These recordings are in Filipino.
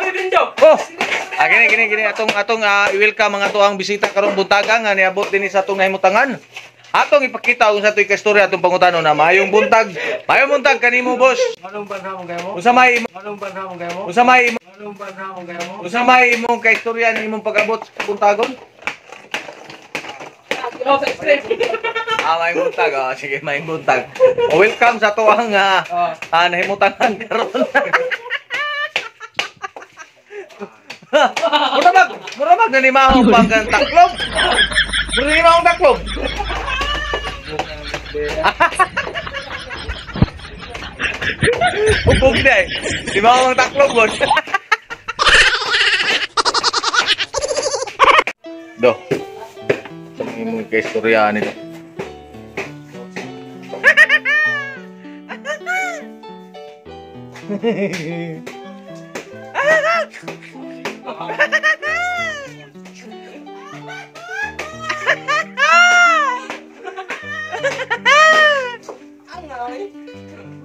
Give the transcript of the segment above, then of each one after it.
Oh, gini atong i-welcome mga tuang bisita karong buntaga nga niabot dinhi sa atong nahimutangan. Atong ipakita kung sa to'y kaistorya atong pangutano na mayong buntag kanimo boss. Anong bansa mo kayo mo? Unsa may Anong bansa mo kayo mo? unsa may Anong bansa mo kayo mo? unsa may imong kaistorya ni imong pag-abot sa buntagon? May buntag. Sige, may buntag. Welcome sa tuang nahimutangan karon. Murabag na ni mahong panggang taklog. Mura ni mahong taklog. Upog na eh. Di mahong taklog mo. Do. Sabi mo yung kaistorya nito.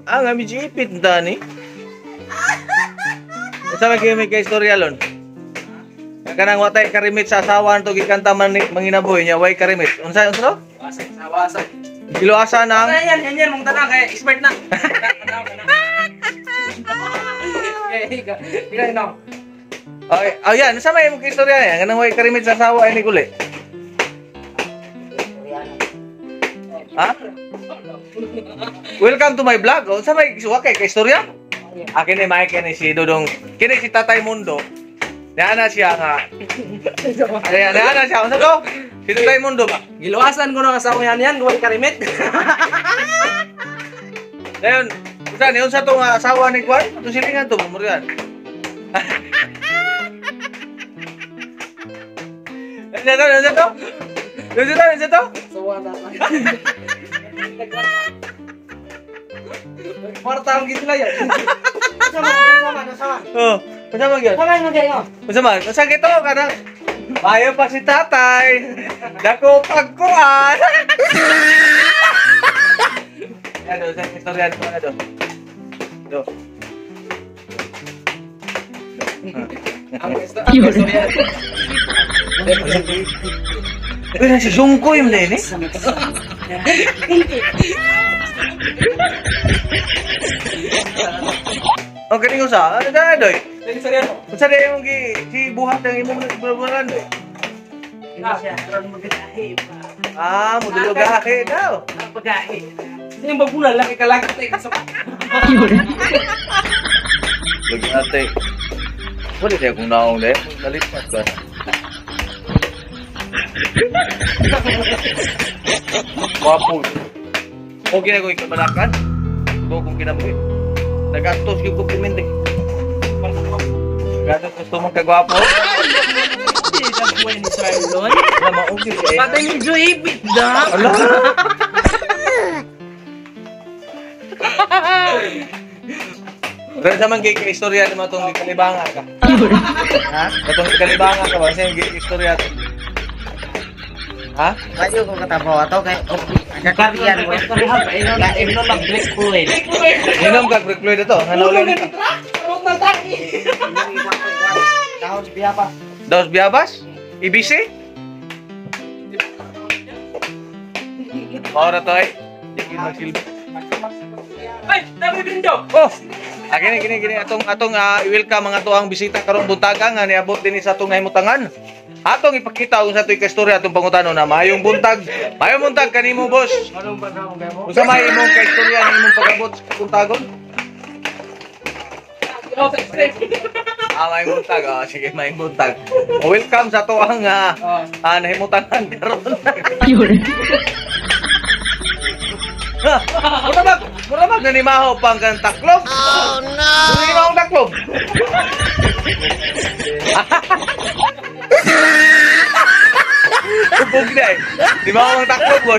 Ang ami jipit dani. Sa may kaistorya lon. Kanang watay karimit sa asawa to gikanta man manginaboy niya way karimit. Unsa? Wasan. Giloasa nang. Yan mong tanang kay expert na. Ikaw na. Ay, yan, sa may mong istorya yan. Kanang way karimit sa asawa ay ni Guli. Ha? Welcome to my vlog. O, sa may suwa kay kaistorya? Akin ni Mike ni si Dudong. Kini si Tatay Mundo. Naana siya nga. Naana siya. Unsa to? Si Tatay Mundo ba? Giluwasan ko ng asawa yan, gawin karimit. Dayon, unsa to nga asawa ni Kwan? Ito silingan to, memorian. Unsa to? Sawa na. Marta ang gitla yan. Sama. Oh, unsa man gyud? Sama mo kayo. Unsa man? Unsa gito kanang mayo pa si tatay. Dako pagkuan. Ano sa istorya ko na do? Do. Ang istorya. Uy, nasi sungkoy mo na ini. Oh, kaning usa. Ano na doy? Unsa day imong si buhat ang imong bulan doy? Modelo gahe daw. Pagahe. Yung babulan laki ka lagi tayo sa Lagi ate. Wala tayo kung naong dahil. Nalipat ba? Wapo. O ginagawa yung kamalakan. Ito kung kinabuhi. Nag-atos yung kumplimende. Nag-atos gusto mong kagwapo. Hindi na buhay ni Sir Lon. Wala maungi eh. Patay ni Joy Ipit da. Ala! Pero sa man kay istorya naman itong ikalibangan ka. Ha? Itong ikalibangan ka ba? Kasi yung istorya ito. Ha? Kayo kung katabaw ato kay kakarian mo. Inom mag-break fluid. Inom ka, Brick Floyd ito. Hanaulan ito. Tahos biyapa. Daos Biabas? IBC? Maura to eh. Hindi magsilbi. Ay, dami bindo. Oh! Gini atong i-welcome mga tuang bisita karong buntaga nga niabot dinhi sa atong nahimutangan. Atong ipakita kung sa to'y kaistorya atong pangutano na mayong buntag kanimo boss. Anong bansa mo kayo mo? Unsa may imong kaistorya ni imong pag-abot sa buntagon? May buntag. Sige, may buntag. Welcome sa tuang nahimutangan karon. Murabag na ni mahong panggang taklog. Oh no! Mura ni mahong taklog. Upog na eh. Di mahong taklog mo.